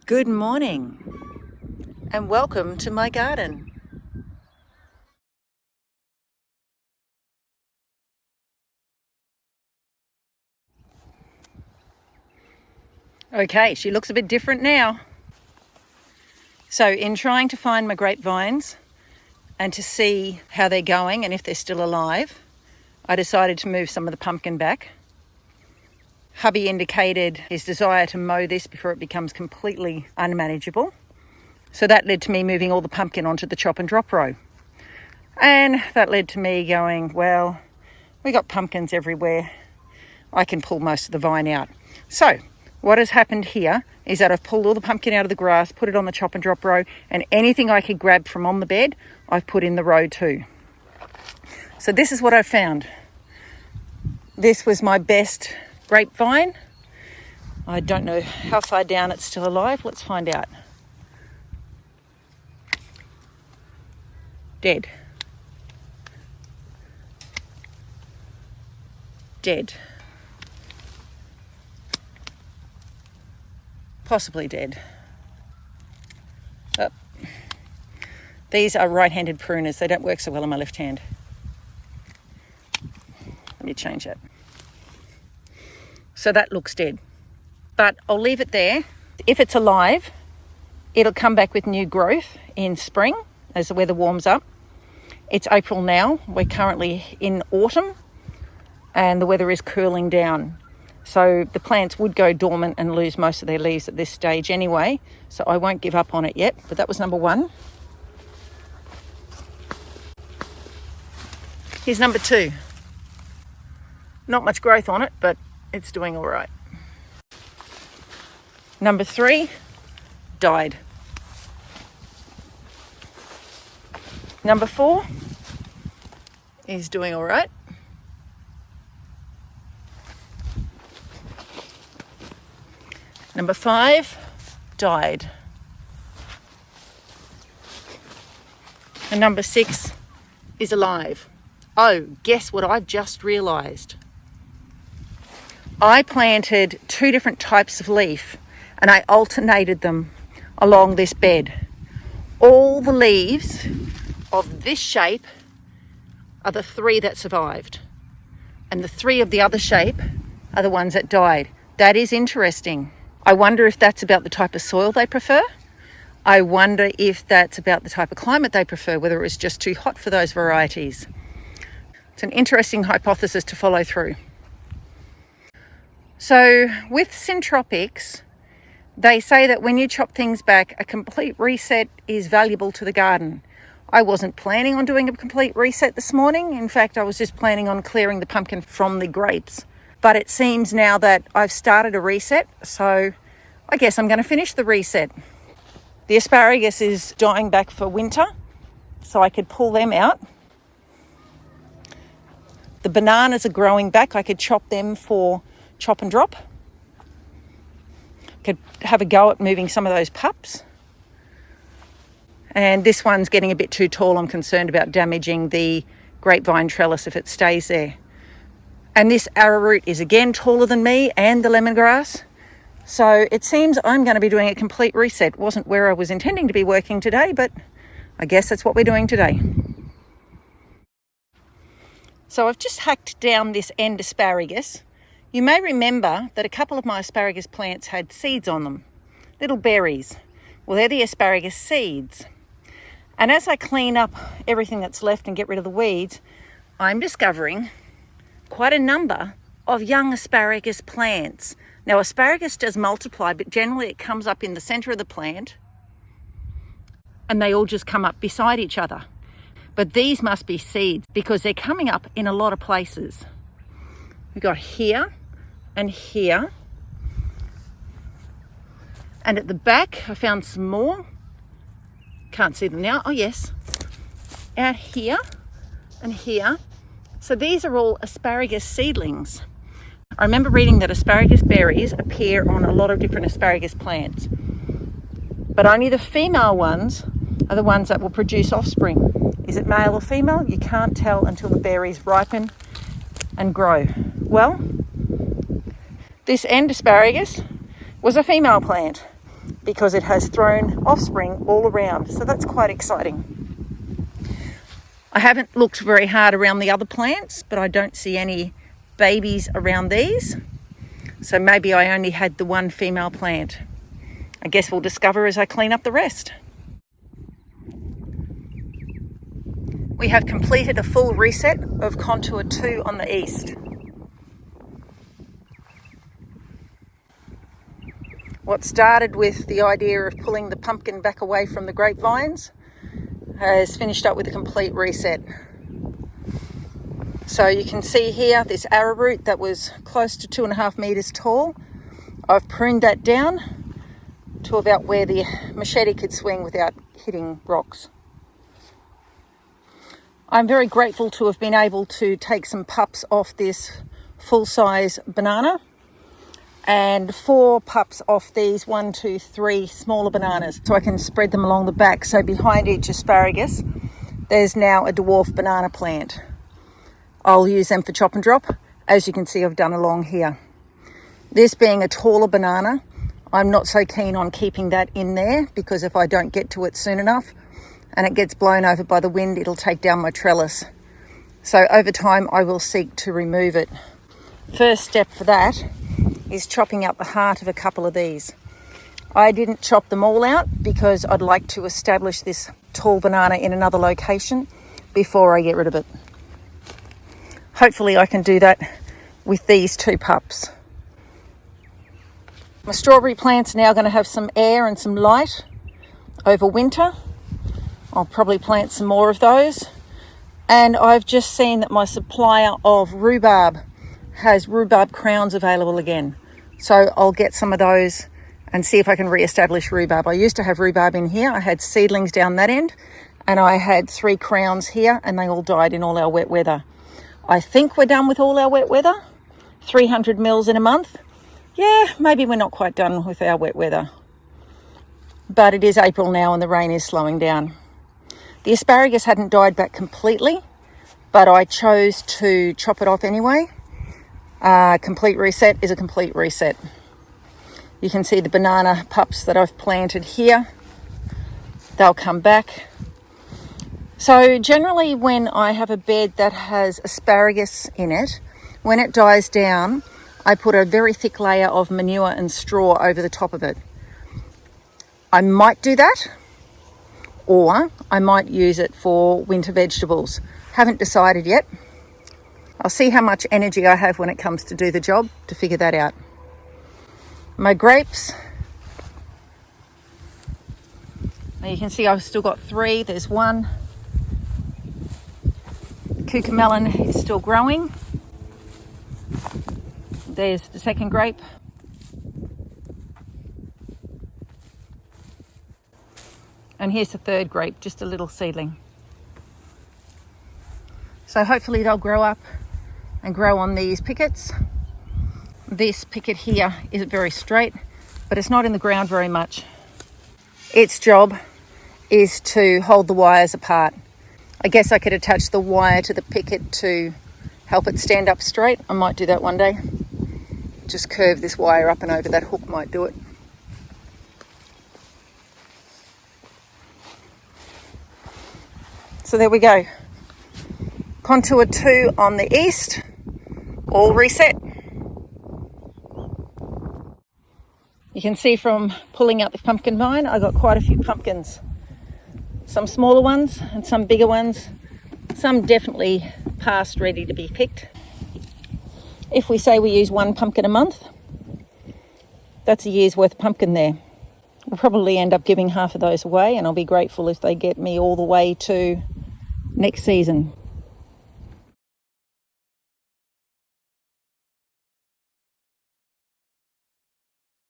Good morning and welcome to my garden. Okay, she looks a bit different now. So in trying to find my grapevines and to see how they're going and if they're still alive, I decided to move some of the pumpkin back. Hubby indicated his desire to mow this before it becomes completely unmanageable. So that led to me moving all the pumpkin onto the chop and drop row. And that led to me going, well, we got pumpkins everywhere. I can pull most of the vine out. So what has happened here is that I've pulled all the pumpkin out of the grass, put it on the chop and drop row, and anything I could grab from on the bed, I've put in the row too. So this is what I've found. This was my best grapevine. I don't know how far down it's still alive. Let's find out. Dead. Dead. Possibly dead. Oh. These are right-handed pruners. They don't work so well on my left hand. Let me change that. So that looks dead. But I'll leave it there. If it's alive, it'll come back with new growth in spring as the weather warms up. It's April now. We're currently in autumn and the weather is cooling down. So the plants would go dormant and lose most of their leaves at this stage anyway. So I won't give up on it yet. But that was number one. Here's number two. Not much growth on it, but it's doing all right. Number three, died. Number four is doing all right. Number five died. And number six is alive. Oh, guess what I've just realised? I planted two different types of leaf and I alternated them along this bed. All the leaves of this shape are the three that survived. And the three of the other shape are the ones that died. That is interesting. I wonder if that's about the type of soil they prefer. I wonder if that's about the type of climate they prefer, whether it was just too hot for those varieties. It's an interesting hypothesis to follow through. So with syntropics, they say that when you chop things back, a complete reset is valuable to the garden. I wasn't planning on doing a complete reset this morning. In fact, I was just planning on clearing the pumpkin from the grapes. But it seems now that I've started a reset, so I guess I'm going to finish the reset. The asparagus is dying back for winter, so I could pull them out. The bananas are growing back. I could chop them for chop and drop. Could have a go at moving some of those pups. And this one's getting a bit too tall. I'm concerned about damaging the grapevine trellis if it stays there. And this arrowroot is again taller than me and the lemongrass. So it seems I'm going to be doing a complete reset. Wasn't where I was intending to be working today, but I guess that's what we're doing today. So I've just hacked down this end asparagus. You may remember that a couple of my asparagus plants had seeds on them, little berries. Well, they're the asparagus seeds. And as I clean up everything that's left and get rid of the weeds, I'm discovering quite a number of young asparagus plants. Now, asparagus does multiply, but generally it comes up in the centre of the plant and they all just come up beside each other. But these must be seeds because they're coming up in a lot of places. We've got here and here. And at the back, I found some more. Can't see them now. Oh, yes. Out here and here. So these are all asparagus seedlings. I remember reading that asparagus berries appear on a lot of different asparagus plants. But only the female ones are the ones that will produce offspring. Is it male or female? You can't tell until the berries ripen and grow. Well, this end asparagus was a female plant. because it has thrown offspring all around. So that's quite exciting. I haven't looked very hard around the other plants, but I don't see any babies around these. So maybe I only had the one female plant. I guess we'll discover as I clean up the rest. We have completed a full reset of contour 2 on the east. What started with the idea of pulling the pumpkin back away from the grapevines has finished up with a complete reset. So you can see here this arrowroot that was close to 2.5 meters tall. I've pruned that down to about where the machete could swing without hitting rocks. I'm very grateful to have been able to take some pups off this full-size banana and 4 pups off these 1, 2, 3 smaller bananas, so I can spread them along the back. So behind each asparagus there's now a dwarf banana plant. I'll use them for chop and drop. As you can see, I've done along here. This being a taller banana, I'm not so keen on keeping that in there, because if I don't get to it soon enough and it gets blown over by the wind, it'll take down my trellis. So over time I will seek to remove it. First step for that is chopping out the heart of a couple of these. I didn't chop them all out because I'd like to establish this tall banana in another location before I get rid of it. Hopefully I can do that with these 2 pups. My strawberry plant's now going to have some air and some light over winter. I'll probably plant some more of those. And I've just seen that my supplier of rhubarb has rhubarb crowns available again. So I'll get some of those and see if I can re-establish rhubarb. I used to have rhubarb in here. I had seedlings down that end, and I had 3 crowns here, and they all died in all our wet weather. I think we're done with all our wet weather. 300 mils in a month. Yeah, maybe we're not quite done with our wet weather. But it is April now and the rain is slowing down. The asparagus hadn't died back completely, but I chose to chop it off anyway. Complete reset is a complete reset. You can see the banana pups that I've planted here. They'll come back. So generally when I have a bed that has asparagus in it, when it dies down, I put a very thick layer of manure and straw over the top of it. I might do that, or I might use it for winter vegetables. Haven't decided yet. I'll see how much energy I have when it comes to do the job to figure that out. My grapes, now you can see I've still got 3. There's 1. Cucamelon is still growing. There's the second grape. And here's the third grape, just a little seedling. So hopefully they'll grow up and grow on these pickets. This picket here isn't very straight, but it's not in the ground very much. Its job is to hold the wires apart. I guess I could attach the wire to the picket to help it stand up straight. I might do that one day. Just curve this wire up and over. That hook might do it. So there we go. Contour 2 on the east, all reset. You can see from pulling out the pumpkin vine, I got quite a few pumpkins. Some smaller ones and some bigger ones. Some definitely past ready to be picked. If we say we use 1 pumpkin a month, that's a year's worth of pumpkin there. We'll probably end up giving half of those away, and I'll be grateful if they get me all the way to next season.